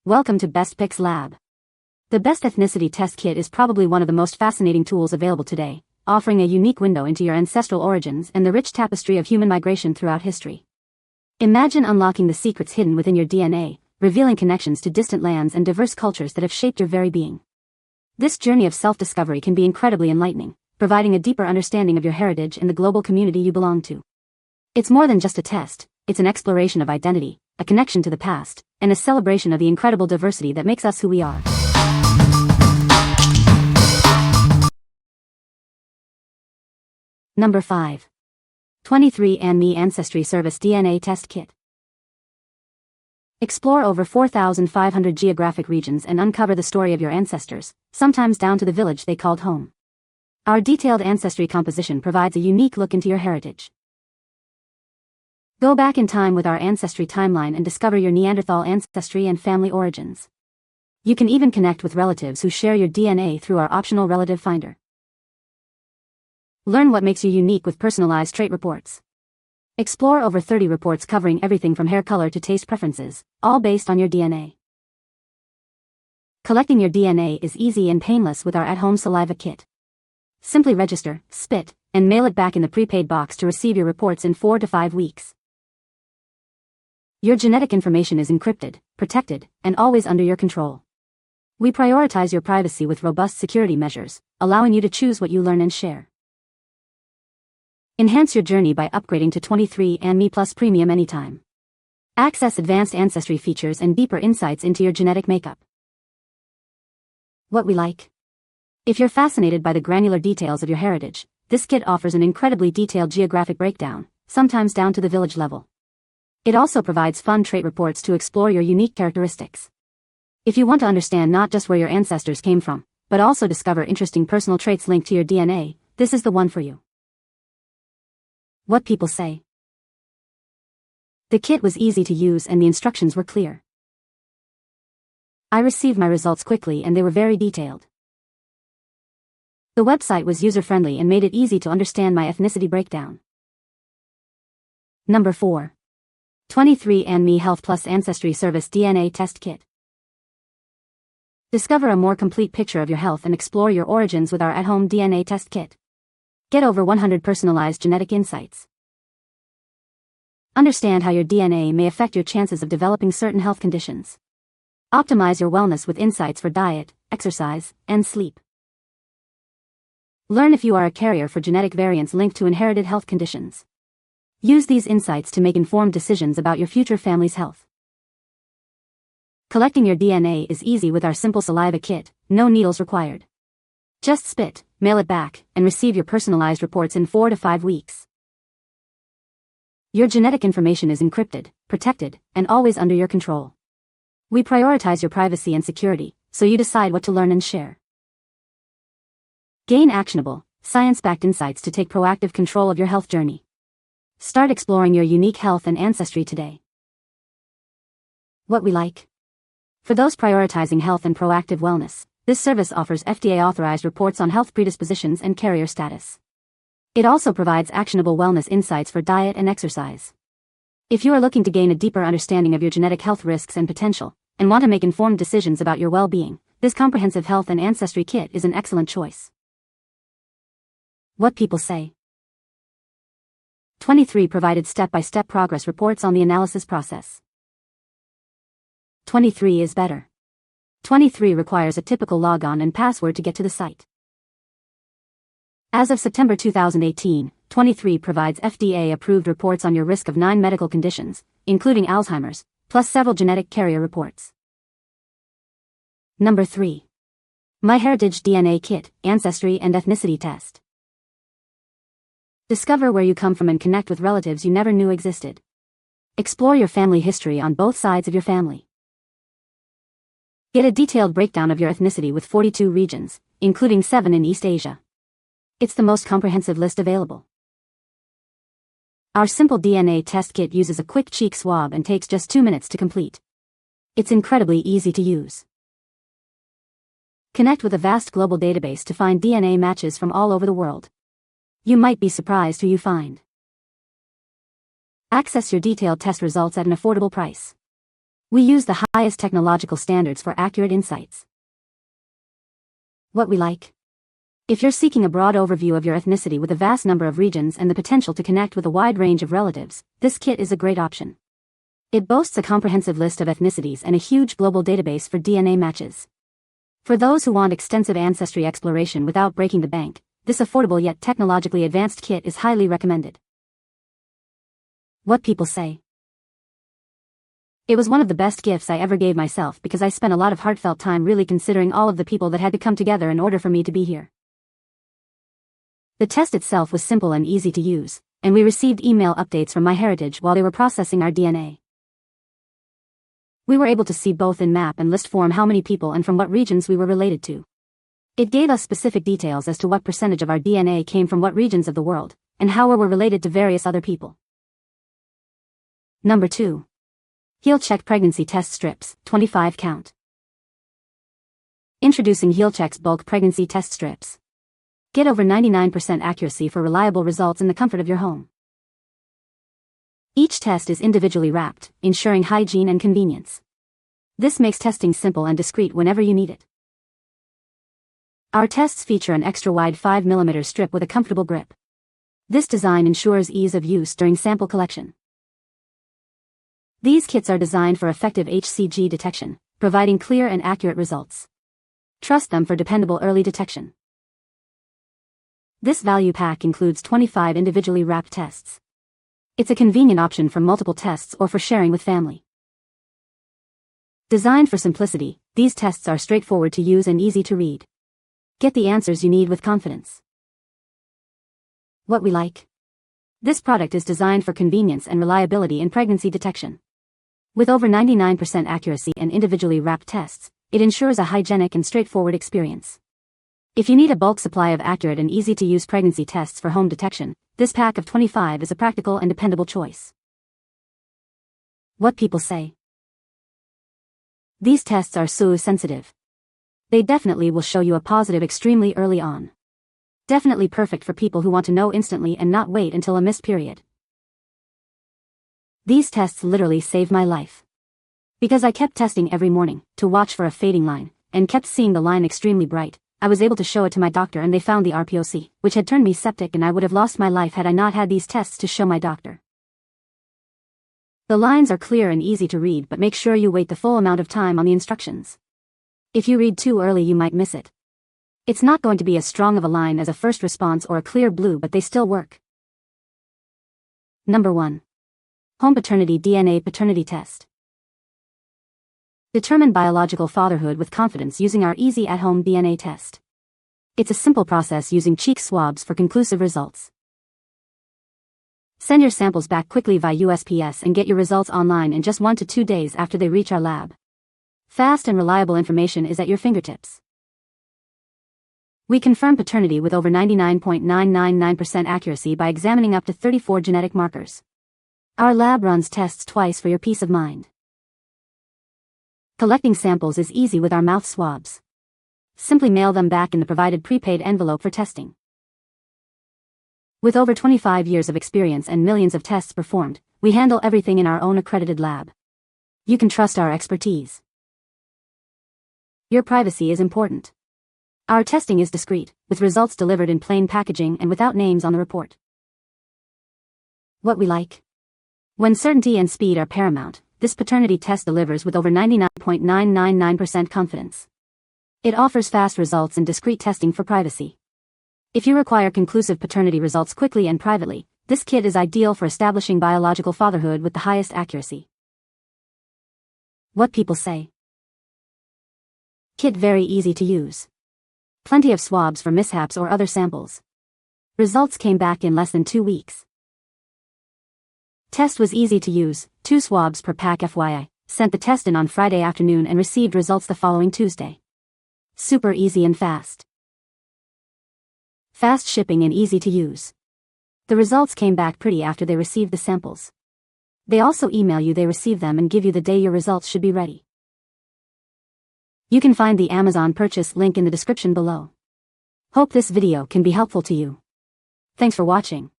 Welcome to Best Picks Lab. The Best Ethnicity Test Kit is probably one of the most fascinating tools available today, offering a unique window into your ancestral origins and the rich tapestry of human migration throughout history. Imagine unlocking the secrets hidden within your DNA, revealing connections to distant lands and diverse cultures that have shaped your very being. This journey of self-discovery can be incredibly enlightening, providing a deeper understanding of your heritage and the global community you belong to. It's more than just a test, it's an exploration of identity, a connection to the past, and a celebration of the incredible diversity that makes us who we are. Number 5. 23andMe Ancestry Service DNA Test Kit. Explore over 4,500 geographic regions and uncover the story of your ancestors, sometimes down to the village they called home. Our detailed ancestry composition provides a unique look into your heritage. Go back in time with our Ancestry timeline and discover your Neanderthal ancestry and family origins. You can even connect with relatives who share your DNA through our optional relative finder. Learn what makes you unique with personalized trait reports. Explore over 30 reports covering everything from hair color to taste preferences, all based on your DNA. Collecting your DNA is easy and painless with our at-home saliva kit. Simply register, spit, and mail it back in the prepaid box to receive your reports in 4 to 5 weeks. Your genetic information is encrypted, protected, and always under your control. We prioritize your privacy with robust security measures, allowing you to choose what you learn and share. Enhance your journey by upgrading to 23andMe Plus Premium anytime. Access advanced ancestry features and deeper insights into your genetic makeup. What we like. If you're fascinated by the granular details of your heritage, this kit offers an incredibly detailed geographic breakdown, sometimes down to the village level. It also provides fun trait reports to explore your unique characteristics. If you want to understand not just where your ancestors came from, but also discover interesting personal traits linked to your DNA, this is the one for you. What people say. The kit was easy to use and the instructions were clear. I received my results quickly and they were very detailed. The website was user-friendly and made it easy to understand my ethnicity breakdown. Number 4. 23andMe Health Plus Ancestry Service DNA Test Kit. Discover a more complete picture of your health and explore your origins with our at-home DNA test kit. Get over 100 personalized genetic insights. Understand how your DNA may affect your chances of developing certain health conditions. Optimize your wellness with insights for diet, exercise, and sleep. Learn if you are a carrier for genetic variants linked to inherited health conditions. Use these insights to make informed decisions about your future family's health. Collecting your DNA is easy with our simple saliva kit, no needles required. Just spit, mail it back, and receive your personalized reports in 4 to 5 weeks. Your genetic information is encrypted, protected, and always under your control. We prioritize your privacy and security, so you decide what to learn and share. Gain actionable, science-backed insights to take proactive control of your health journey. Start exploring your unique health and ancestry today. What we like. For those prioritizing health and proactive wellness, this service offers FDA-authorized reports on health predispositions and carrier status. It also provides actionable wellness insights for diet and exercise. If you are looking to gain a deeper understanding of your genetic health risks and potential, and want to make informed decisions about your well-being, this comprehensive health and ancestry kit is an excellent choice. What people say. 23 provided step-by-step progress reports on the analysis process. 23 is better. 23 requires a typical logon and password to get to the site. As of September 2018, 23 provides FDA-approved reports on your risk of 9 medical conditions, including Alzheimer's, plus several genetic carrier reports. Number 3. MyHeritage DNA Kit, Ancestry and Ethnicity Test. Discover where you come from and connect with relatives you never knew existed. Explore your family history on both sides of your family. Get a detailed breakdown of your ethnicity with 42 regions, including 7 in East Asia. It's the most comprehensive list available. Our simple DNA test kit uses a quick cheek swab and takes just 2 minutes to complete. It's incredibly easy to use. Connect with a vast global database to find DNA matches from all over the world. You might be surprised who you find. Access your detailed test results at an affordable price. We use the highest technological standards for accurate insights. What we like. If you're seeking a broad overview of your ethnicity with a vast number of regions and the potential to connect with a wide range of relatives, this kit is a great option. It boasts a comprehensive list of ethnicities and a huge global database for DNA matches. For those who want extensive ancestry exploration without breaking the bank, this affordable yet technologically advanced kit is highly recommended. What people say. It was one of the best gifts I ever gave myself because I spent a lot of heartfelt time really considering all of the people that had to come together in order for me to be here. The test itself was simple and easy to use, and we received email updates from MyHeritage while they were processing our DNA. We were able to see both in map and list form how many people and from what regions we were related to. It gave us specific details as to what percentage of our DNA came from what regions of the world, and how we were related to various other people. Number 2. HealCheck Pregnancy Test Strips, 25 count. Introducing HealCheck's bulk pregnancy test strips. Get over 99% accuracy for reliable results in the comfort of your home. Each test is individually wrapped, ensuring hygiene and convenience. This makes testing simple and discreet whenever you need it. Our tests feature an extra-wide 5mm strip with a comfortable grip. This design ensures ease of use during sample collection. These kits are designed for effective HCG detection, providing clear and accurate results. Trust them for dependable early detection. This value pack includes 25 individually wrapped tests. It's a convenient option for multiple tests or for sharing with family. Designed for simplicity, these tests are straightforward to use and easy to read. Get the answers you need with confidence. What we like. This product is designed for convenience and reliability in pregnancy detection. With over 99% accuracy and individually wrapped tests, it ensures a hygienic and straightforward experience. If you need a bulk supply of accurate and easy-to-use pregnancy tests for home detection, this pack of 25 is a practical and dependable choice. What people say. These tests are so sensitive. They definitely will show you a positive extremely early on. Definitely perfect for people who want to know instantly and not wait until a missed period. These tests literally saved my life. Because I kept testing every morning, to watch for a fading line, and kept seeing the line extremely bright, I was able to show it to my doctor and they found the RPOC, which had turned me septic, and I would have lost my life had I not had these tests to show my doctor. The lines are clear and easy to read, but make sure you wait the full amount of time on the instructions. If you read too early you might miss it. It's not going to be as strong of a line as a first response or a clear blue, but they still work. Number 1. HomePaternity DNA Paternity Test. Determine biological fatherhood with confidence using our easy at-home DNA test. It's a simple process using cheek swabs for conclusive results. Send your samples back quickly via USPS and get your results online in just 1 to 2 days after they reach our lab. Fast and reliable information is at your fingertips. We confirm paternity with over 99.999% accuracy by examining up to 34 genetic markers. Our lab runs tests twice for your peace of mind. Collecting samples is easy with our mouth swabs. Simply mail them back in the provided prepaid envelope for testing. With over 25 years of experience and millions of tests performed, we handle everything in our own accredited lab. You can trust our expertise. Your privacy is important. Our testing is discreet, with results delivered in plain packaging and without names on the report. What we like. When certainty and speed are paramount, this paternity test delivers with over 99.999% confidence. It offers fast results and discreet testing for privacy. If you require conclusive paternity results quickly and privately, this kit is ideal for establishing biological fatherhood with the highest accuracy. What people say. Kit very easy to use. Plenty of swabs for mishaps or other samples. Results came back in less than 2 weeks. Test was easy to use, 2 swabs per pack FYI, sent the test in on Friday afternoon and received results the following Tuesday. Super easy and fast. Fast shipping and easy to use. The results came back pretty after they received the samples. They also email you they received them and give you the day your results should be ready. You can find the Amazon purchase link in the description below. Hope this video can be helpful to you. Thanks for watching.